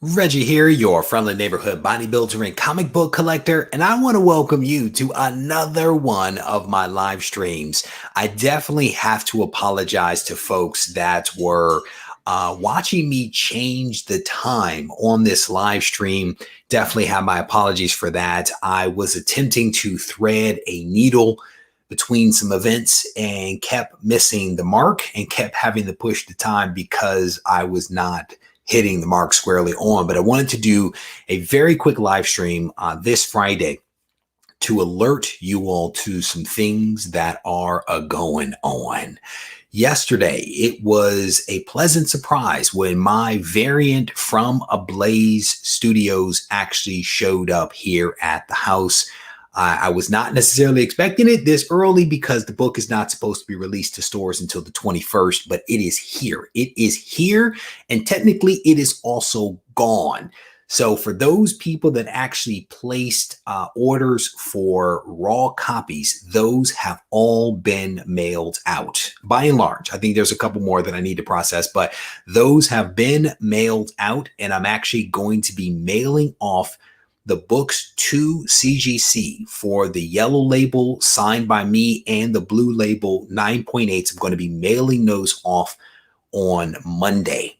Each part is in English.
Reggie here, your friendly neighborhood bodybuilder and comic book collector, and I want to welcome you to another one of my live streams. I definitely have to apologize to folks that were watching me change the time on this live stream. Definitely have my apologies for that. I was attempting to thread a needle between some events and kept missing the mark and kept having to push the time because I was not hitting the mark squarely on. But I wanted to do a very quick live stream this Friday to alert you all to some things that are going on. Yesterday, it was a pleasant surprise when my variant from Ablaze Studios actually showed up here at the house. I was not necessarily expecting it this early because the book is not supposed to be released to stores until the 21st, but it is here. It is here, and technically it is also gone. So for those people that actually placed orders for raw copies, those have all been mailed out by and large. I think there's a couple more that I need to process, but those have been mailed out, and I'm actually going to be mailing off the books to CGC for the yellow label signed by me and the blue label 9.8s. I'm going to be mailing those off on Monday,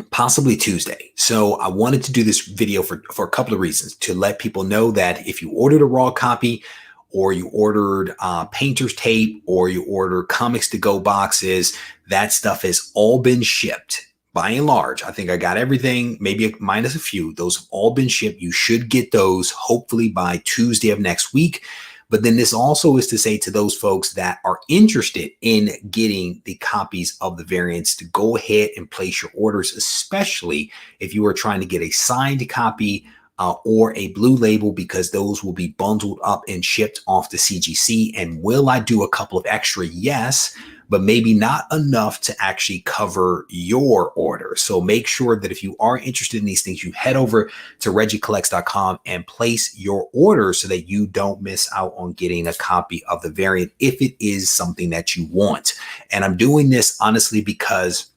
possibly Tuesday. So I wanted to do this video for a couple of reasons: to let people know that if you ordered a raw copy, or you ordered painter's tape, or you order comics to go boxes, that stuff has all been shipped. By and large, I think I got everything, maybe minus a few. Those have all been shipped. You should get those hopefully by Tuesday of next week. But then this also is to say to those folks that are interested in getting the copies of the variants to go ahead and place your orders, especially if you are trying to get a signed copy or a blue label, because those will be bundled up and shipped off to CGC. And will I do a couple of extra? Yes, but maybe not enough to actually cover your order. So make sure that if you are interested in these things, you head over to regiecollects.com and place your order so that you don't miss out on getting a copy of the variant if it is something that you want. And I'm doing this honestly because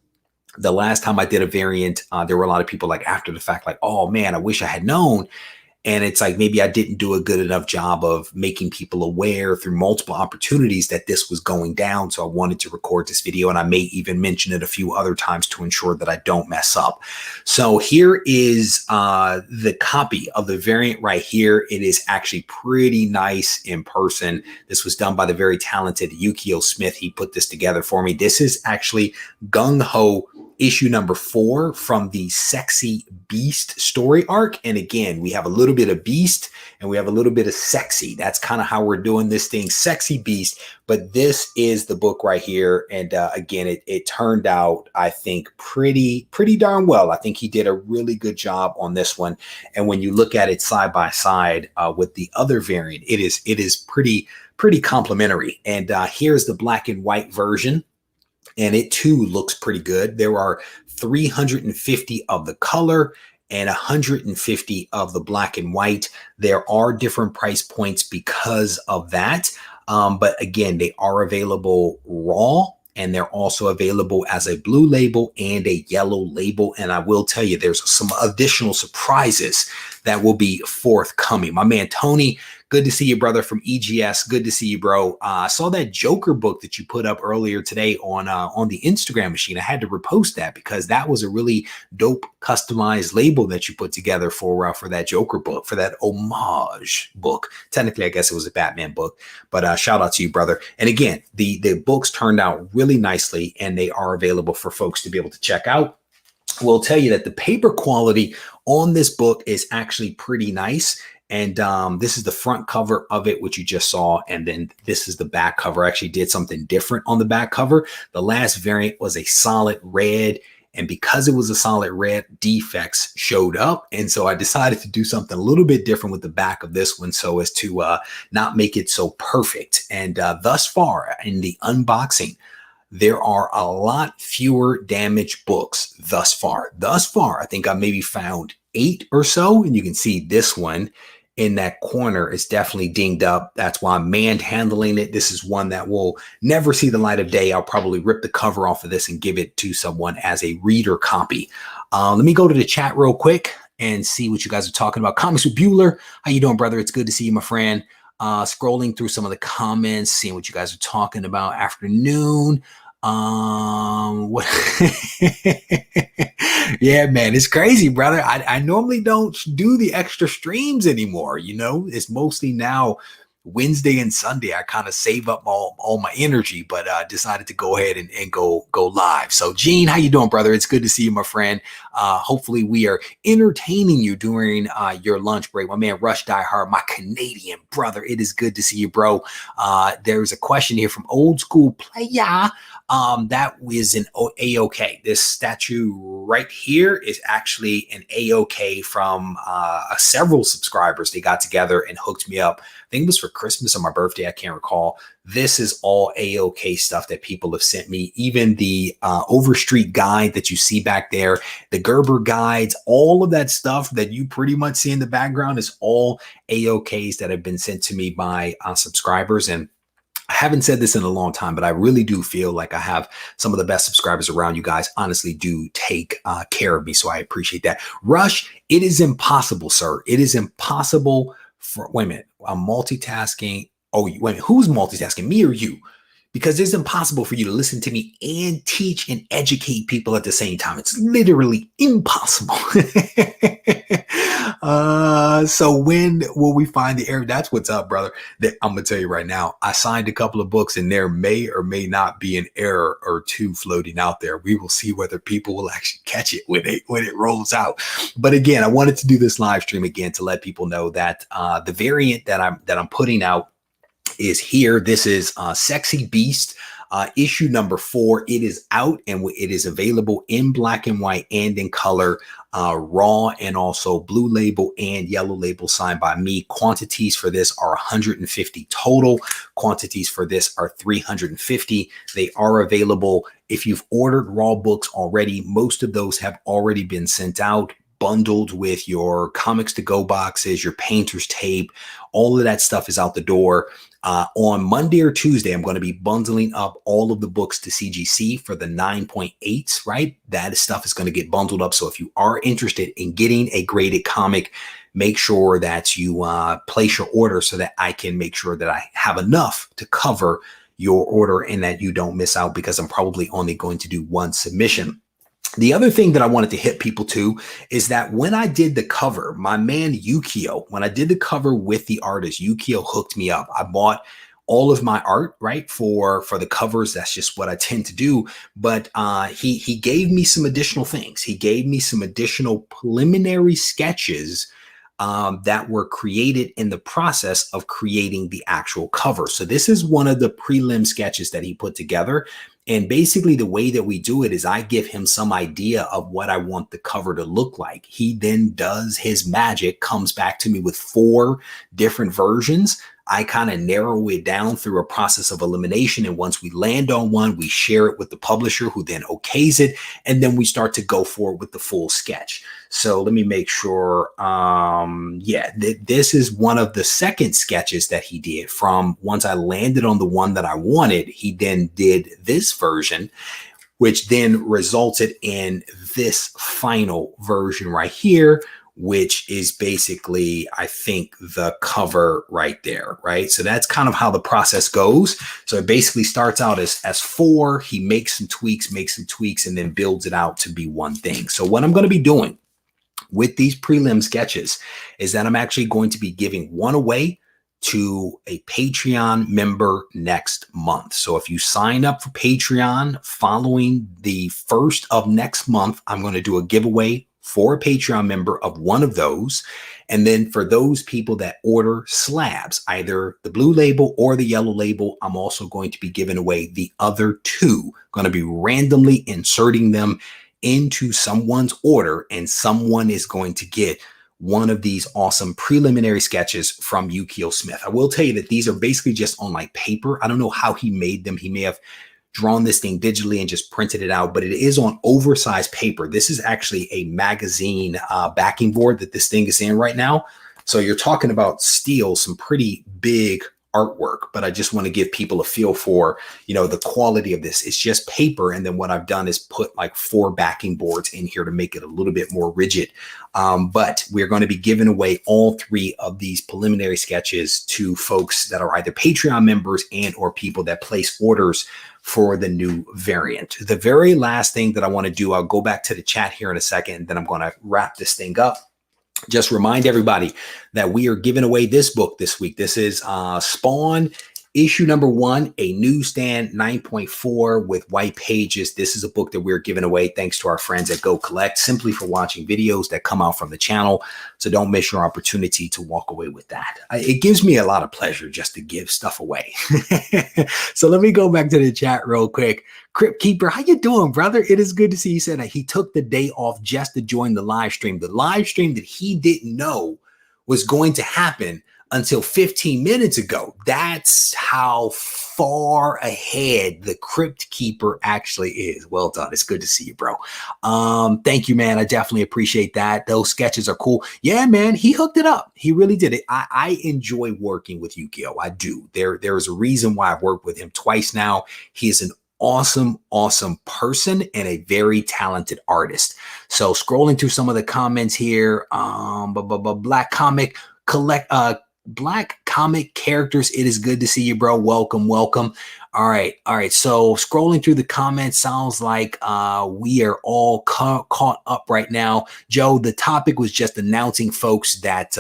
the last time I did a variant, there were a lot of people like after the fact, like, oh man, I wish I had known. And it's like, maybe I didn't do a good enough job of making people aware through multiple opportunities that this was going down. So I wanted to record this video, and I may even mention it a few other times to ensure that I don't mess up. So here is the copy of the variant right here. It is actually pretty nice in person. This was done by the very talented Yukio Smith. He put this together for me. This is actually Gung Ho issue number 4 from the Sexy Beast story arc. And again, we have a little bit of Beast and we have a little bit of Sexy. That's kind of how we're doing this thing, Sexy Beast. But this is the book right here. And again, it turned out, I think, pretty darn well. I think he did a really good job on this one. And when you look at it side by side with the other variant, it is pretty complimentary. And here's the black and white version. And it too looks pretty good. There are 350 of the color and 150 of the black and white. There are different price points because of that. But again, they are available raw, and they're also available as a blue label and a yellow label. And I will tell you, there's some additional surprises that will be forthcoming. My man, Tony, good to see you, brother, from EGS. Good to see you, bro. I saw that Joker book that you put up earlier today on the Instagram machine. I had to repost that because that was a really dope customized label that you put together for that Joker book, for that homage book. Technically, I guess it was a Batman book, but shout out to you, brother. And again, the books turned out really nicely, and they are available for folks to be able to check out. We'll tell you that the paper quality on this book is actually pretty nice. And this is the front cover of it, which you just saw. And then this is the back cover. I actually did something different on the back cover. The last variant was a solid red. And because it was a solid red, defects showed up. And so I decided to do something a little bit different with the back of this one so as to not make it so perfect. And thus far in the unboxing, there are a lot fewer damaged books thus far. I think I maybe found 8 or so. And you can see this one in that corner is definitely dinged up. That's why I'm manhandling it. This is one that will never see the light of day. I'll probably rip the cover off of this and give it to someone as a reader copy. Let me go to the chat real quick and see what you guys are talking about. Comics with Bueller. How you doing, brother? It's good to see you, my friend. Scrolling through some of the comments, seeing what you guys are talking about. Afternoon. What? Yeah, man, it's crazy, brother. I normally don't do the extra streams anymore. You know, it's mostly now Wednesday and Sunday. I kind of save up all my energy, but decided to go ahead and go live. So Gene, how you doing, brother? It's good to see you, my friend. Hopefully we are entertaining you during your lunch break. My man Rush Die Hard, my Canadian brother. It is good to see you, bro. There's a question here from Old School Playa. That was an A-OK. This statue right here is actually an A-OK from several subscribers. They got together and hooked me up. I think it was for Christmas or my birthday. I can't recall. This is all A-OK stuff that people have sent me. Even the Overstreet guide that you see back there, the Gerber guides, all of that stuff that you pretty much see in the background is all A-OKs that have been sent to me by subscribers. And I haven't said this in a long time, but I really do feel like I have some of the best subscribers around. You guys honestly do take care of me, so I appreciate that. Rush, it is impossible, sir. It is impossible for, wait a minute, I'm multitasking. Oh, wait a minute, who's multitasking, me or you? Because it's impossible for you to listen to me and teach and educate people at the same time. It's literally impossible. So when will we find the error? That's what's up, brother. I'm going to tell you right now, I signed a couple of books and there may or may not be an error or two floating out there. We will see whether people will actually catch it when it rolls out. But again, I wanted to do this live stream again to let people know that the variant that I'm putting out is here. This is Sexy Beast, issue number 4. It is out and it is available in black and white and in color, raw and also blue label and yellow label signed by me. Quantities for this are 150 total. Quantities for this are 350. They are available. If you've ordered raw books already, most of those have already been sent out, bundled with your comics to go boxes, your painter's tape. All of that stuff is out the door. On Monday or Tuesday, I'm going to be bundling up all of the books to CGC for the 9.8s, right? That stuff is going to get bundled up. So if you are interested in getting a graded comic, make sure that you place your order so that I can make sure that I have enough to cover your order and that you don't miss out, because I'm probably only going to do one submission. The other thing that I wanted to hit people to is that when I did the cover, my man Yukio, when I did the cover with the artist, Yukio hooked me up. I bought all of my art, right, for the covers. That's just what I tend to do. But he gave me some additional things. He gave me some additional preliminary sketches that were created in the process of creating the actual cover. So this is one of the prelim sketches that he put together. And basically the way that we do it is I give him some idea of what I want the cover to look like. He then does his magic, comes back to me with 4 different versions. I kind of narrow it down through a process of elimination. And once we land on one, we share it with the publisher who then okays it. And then we start to go forward with the full sketch. So let me make sure. This is one of the second sketches that he did. From once I landed on the one that I wanted, he then did this version, which then resulted in this final version right here, which is basically, I think, the cover right there, right? So that's kind of how the process goes. So it basically starts out as 4. He makes some tweaks, and then builds it out to be one thing. So what I'm going to be doing with these prelim sketches is that I'm actually going to be giving one away to a Patreon member next month. So if you sign up for Patreon following the 1st of next month, I'm going to do a giveaway for a Patreon member of one of those. And then for those people that order slabs, either the blue label or the yellow label, I'm also going to be giving away the other 2. Going to be randomly inserting them into someone's order, and someone is going to get one of these awesome preliminary sketches from Yukio Smith. I will tell you that these are basically just on like paper. I don't know how he made them. He may have drawn this thing digitally and just printed it out, but it is on oversized paper. This is actually a magazine backing board that this thing is in right now. So you're talking about steel, some pretty big artwork, but I just want to give people a feel for, the quality of this. It's just paper. And then what I've done is put like 4 backing boards in here to make it a little bit more rigid. But we're going to be giving away all 3 of these preliminary sketches to folks that are either Patreon members and or people that place orders for the new variant. The very last thing that I want to do, I'll go back to the chat here in a second, and then I'm going to wrap this thing up. Just remind everybody that we are giving away this book this week. This is Spawn issue number 1, a newsstand 9.4 with white pages. This is a book that we're giving away thanks to our friends at Go Collect, simply for watching videos that come out from the channel. So don't miss your opportunity to walk away with that. It gives me a lot of pleasure just to give stuff away. So let me go back to the chat real quick. Crypt Keeper, how you doing, brother? It is good to see you. Said that he took the day off just to join the live stream. The live stream that he didn't know was going to happen until 15 minutes ago. That's how far ahead the Crypt Keeper actually is. Well done. It's good to see you, bro. Thank you, man. I definitely appreciate that. Those sketches are cool. Yeah, man, he hooked it up. He really did it. I enjoy working with Yukio. I do. There is a reason why I've worked with him twice now. He is an awesome person and a very talented artist. So scrolling through some of the comments here, Black Comic Characters. It is good to see you, bro. Welcome. All right. So scrolling through the comments, sounds like we are all caught up right now. Joe, the topic was just announcing for folks that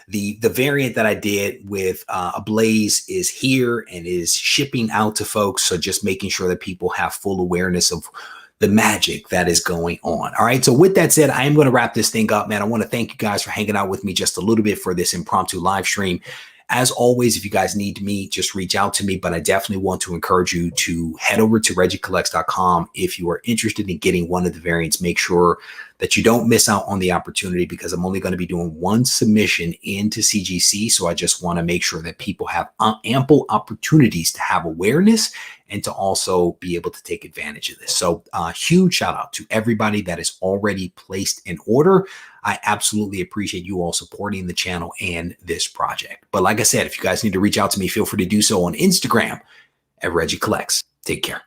the variant that I did with Ablaze is here and is shipping out to folks. So just making sure that people have full awareness of the magic that is going on. All right. So with that said, I am going to wrap this thing up, man. I want to thank you guys for hanging out with me just a little bit for this impromptu live stream. As always, if you guys need me, just reach out to me. But I definitely want to encourage you to head over to regiecollects.com. If you are interested in getting one of the variants, make sure that you don't miss out on the opportunity, because I'm only going to be doing 1 submission into CGC. So I just want to make sure that people have ample opportunities to have awareness and to also be able to take advantage of this. So huge shout out to everybody that is already placed an order. I absolutely appreciate you all supporting the channel and this project. But like I said, if you guys need to reach out to me, feel free to do so on Instagram at Regie Collects. Take care.